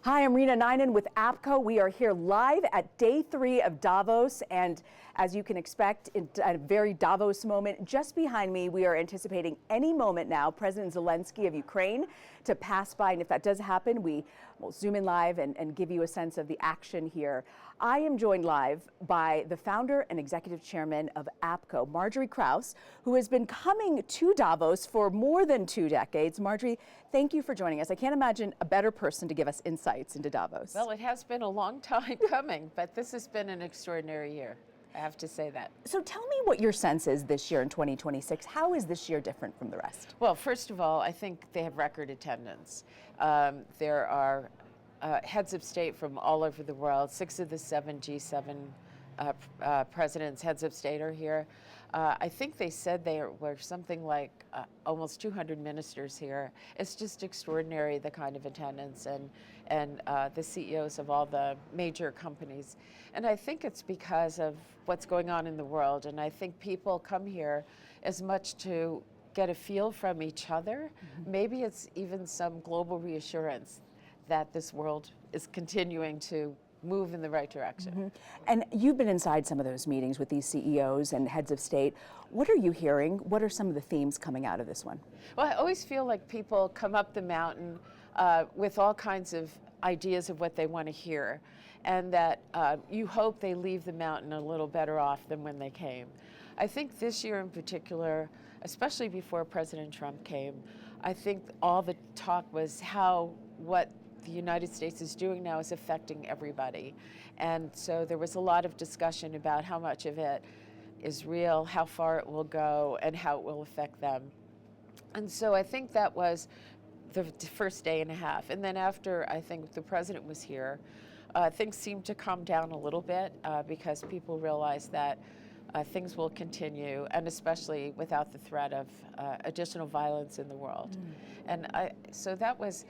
Hi, I'm Reena Ninan with APCO. We are here live at day 3 of Davos, and as you can expect, in a very Davos moment, just behind me, we are anticipating any moment now President Zelensky of Ukraine to pass by, and if that does happen, we will zoom in live and give you a sense of the action here. I am joined live by the founder and executive chairman of APCO, Margery Kraus, who has been coming to Davos for more than 2 decades. Margery, thank you for joining us. I can't imagine a better person to give us insights into Davos. Well, it has been a long time coming, but this has been an extraordinary year. I have to say that. So tell me what your sense is this year in 2026. How is this year different from the rest? Well, first of all, I think they have record attendance. There are heads of state from all over the world. 6 of the 7 G7 presidents, heads of state are here. I think they said there were something like almost 200 ministers here. It's just extraordinary, the kind of attendance, and the CEOs of all the major companies. And I think it's because of what's going on in the world. And I think people come here as much to get a feel from each other. Mm-hmm. Maybe it's even some global reassurance that this world is continuing to move in the right direction. Mm-hmm. And you've been inside some of those meetings with these CEOs and heads of state. What are you hearing? What are some of the themes coming out of this one? Well, I always feel like people come up the mountain with all kinds of ideas of what they want to hear, and that you hope they leave the mountain a little better off than when they came. I think this year in particular, especially before President Trump came, I think all the talk was how what the United States is doing now is affecting everybody. And so there was a lot of discussion about how much of it is real, how far it will go, and how it will affect them. And so I think that was the first day and a half. And then after I think the president was here, things seemed to calm down a little bit because people realized that things will continue, and especially without the threat of additional violence in the world. And so that was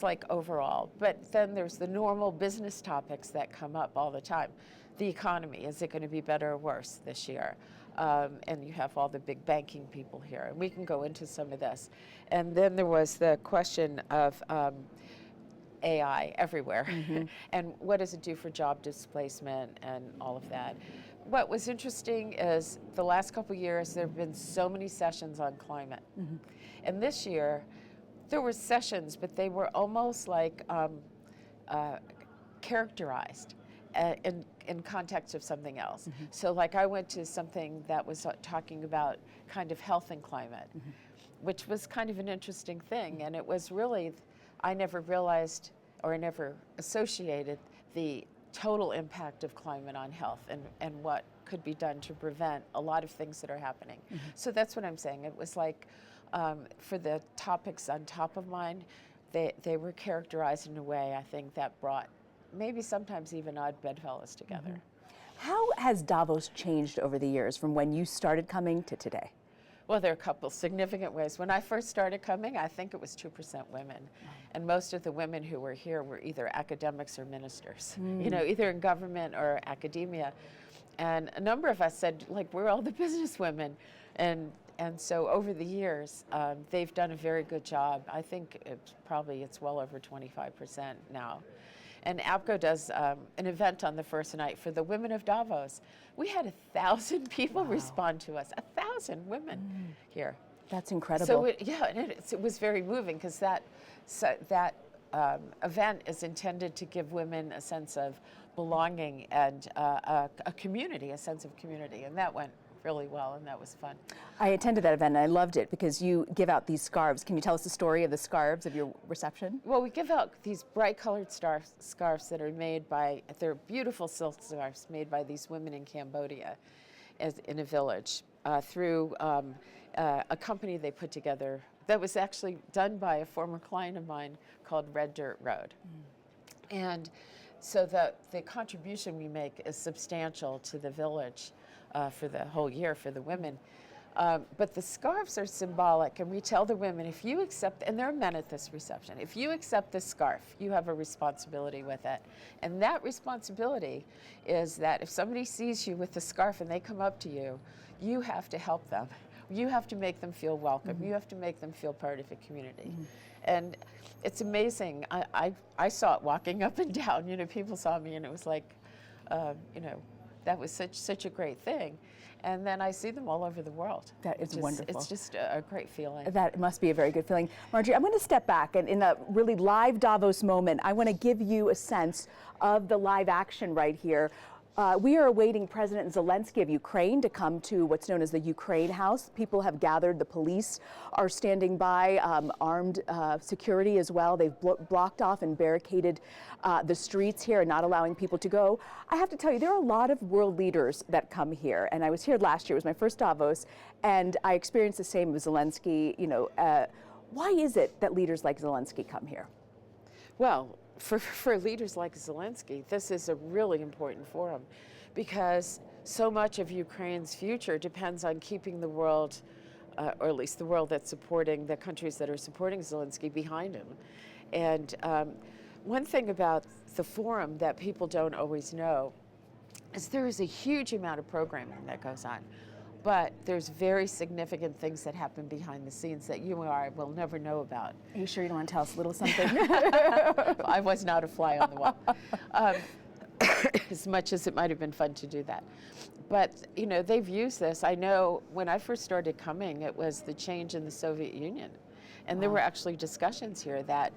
like overall. But then there's the normal business topics that come up all the time. The economy, is it going to be better or worse this year? And you have all the big banking people here, and we can go into some of this. And then there was the question of AI everywhere, mm-hmm. and what does it do for job displacement and all of that. What was interesting is the last couple of years there have been so many sessions on climate. Mm-hmm. And this year there were sessions, but they were almost like characterized in context of something else. Mm-hmm. So like I went to something that was talking about kind of health and climate, mm-hmm. which was kind of an interesting thing. And it was really, I never realized or I never associated the total impact of climate on health and what could be done to prevent a lot of things that are happening. Mm-hmm. So that's what I'm saying. It was like for the topics on top of mind, they were characterized in a way I think that brought maybe sometimes even odd bedfellows together. Mm-hmm. How has Davos changed over the years from when you started coming to today? Well, there are a couple significant ways. When I first started coming, I think it was 2% women. And most of the women who were here were either academics or ministers, you know, either in government or academia. And a number of us said, like, we're all the business women. And so over the years, they've done a very good job. I think it's well over 25% now. And APCO does an event on the first night for the women of Davos. We had 1,000 people respond to us, 1,000 women here. That's incredible. So it was very moving because that event is intended to give women a sense of belonging and a community, a sense of community, and that went really well, and that was fun. I attended that event and I loved it because you give out these scarves. Can you tell us the story of the scarves of your reception? Well, we give out these bright colored scarves that are made they're beautiful silk scarves made by these women in Cambodia in a village through a company they put together that was actually done by a former client of mine called Red Dirt Road. And so the contribution we make is substantial to the village for the whole year for the women. But the scarves are symbolic, and we tell the women, if you accept, and there are men at this reception, if you accept this scarf, you have a responsibility with it. And that responsibility is that if somebody sees you with the scarf and they come up to you, you have to help them. You have to make them feel welcome. You have to make them feel part of a community. And it's amazing. I saw it walking up and down. You know, people saw me and it was like, you know, that was such a great thing. And then I see them all over the world. That is wonderful. It's just a great feeling. That must be a very good feeling. Margery, I'm going to step back, and in a really live Davos moment, I want to give you a sense of the live action right here. We are awaiting President Zelensky of Ukraine to come to what's known as the Ukraine House. People have gathered. The police are standing by, armed security as well. They've blocked off and barricaded the streets here and not allowing people to go. I have to tell you, there are a lot of world leaders that come here. And I was here last year. It was my first Davos. And I experienced the same with Zelensky. You know, why is it that leaders like Zelensky come here? Well, for leaders like Zelensky, this is a really important forum because so much of Ukraine's future depends on keeping the world, or at least the world that's supporting the countries that are supporting Zelensky behind him. And one thing about the forum that people don't always know is there is a huge amount of programming that goes on. But there's very significant things that happen behind the scenes that you and I will never know about. Are you sure you don't want to tell us a little something? I was not a fly on the wall, as much as it might have been fun to do that. But, you know, they've used this. I know when I first started coming, it was the change in the Soviet Union. And there were actually discussions here that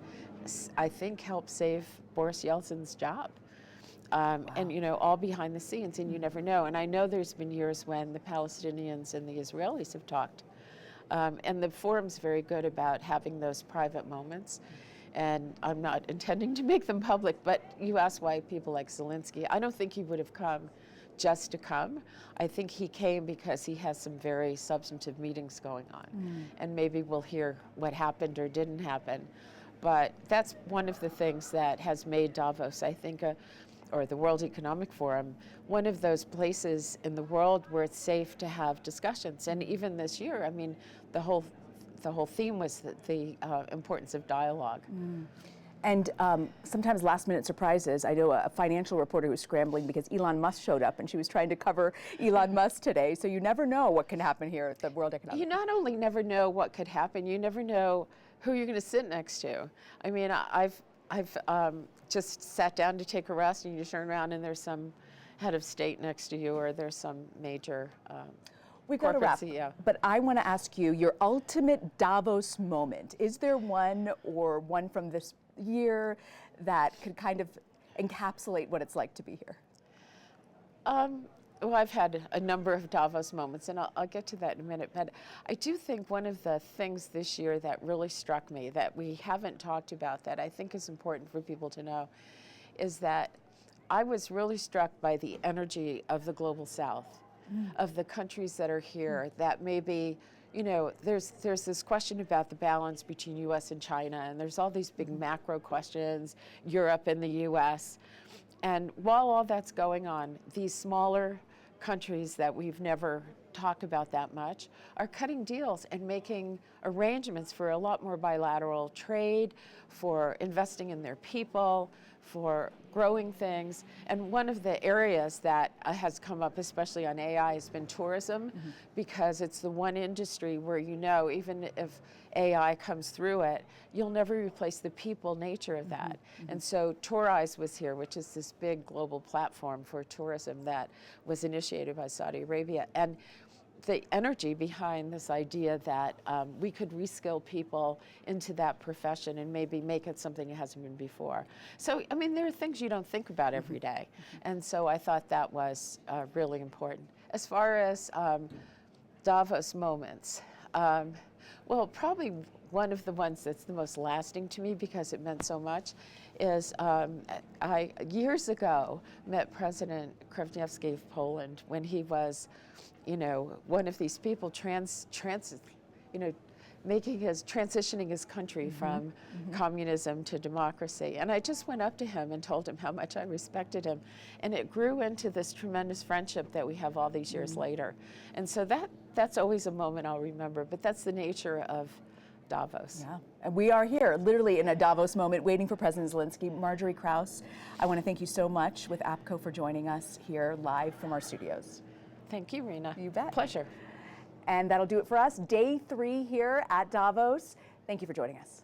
I think helped save Boris Yeltsin's job. And, you know, all behind the scenes, and you never know. And I know there's been years when the Palestinians and the Israelis have talked. And the forum's very good about having those private moments. And I'm not intending to make them public, but you ask why people like Zelensky. I don't think he would have come just to come. I think he came because he has some very substantive meetings going on. And maybe we'll hear what happened or didn't happen. But that's one of the things that has made Davos, I think, or the World Economic Forum, one of those places in the world where it's safe to have discussions. And even this year, I mean, the whole theme was the importance of dialogue. And sometimes last-minute surprises. I know a financial reporter who's scrambling because Elon Musk showed up, and she was trying to cover Elon Musk today. So you never know what can happen here at the World Economic Forum. You not only never know what could happen, you never know who you're going to sit next to. I mean, I've just sat down to take a rest, and you turn around and there's some head of state next to you, or there's some major We've got to wrap, CEO. But I want to ask you your ultimate Davos moment. Is there one, or one from this year, that could kind of encapsulate what it's like to be here? Well, I've had a number of Davos moments, and I'll get to that in a minute. But I do think one of the things this year that really struck me that we haven't talked about that I think is important for people to know is that I was really struck by the energy of the global South, of the countries that are here, that maybe, you know, there's this question about the balance between U.S. and China, and there's all these big macro questions, Europe and the U.S., and while all that's going on, these smaller countries that we've never talked about that much are cutting deals and making arrangements for a lot more bilateral trade, for investing in their people, for growing things. And one of the areas that has come up, especially on AI, has been tourism, because it's the one industry where, you know, even if AI comes through it, you'll never replace the people nature of that. And so Tourize was here, which is this big global platform for tourism that was initiated by Saudi Arabia. And the energy behind this idea that we could reskill people into that profession and maybe make it something it hasn't been before. So, I mean, there are things you don't think about every day. And so I thought that was really important. As far as Davos moments, well, probably one of the ones that's the most lasting to me because it meant so much is I, years ago, met President Krewniewski of Poland when he was, you know, one of these people transitioning his country from communism to democracy. And I just went up to him and told him how much I respected him. And it grew into this tremendous friendship that we have all these years later. And so that's always a moment I'll remember, but that's the nature of Davos. Yeah, and we are here literally in a Davos moment waiting for President Zelensky. Margery Kraus, I want to thank you so much with APCO for joining us here live from our studios. Thank you, Reena. You bet. Pleasure. And that'll do it for us. Day 3 here at Davos. Thank you for joining us.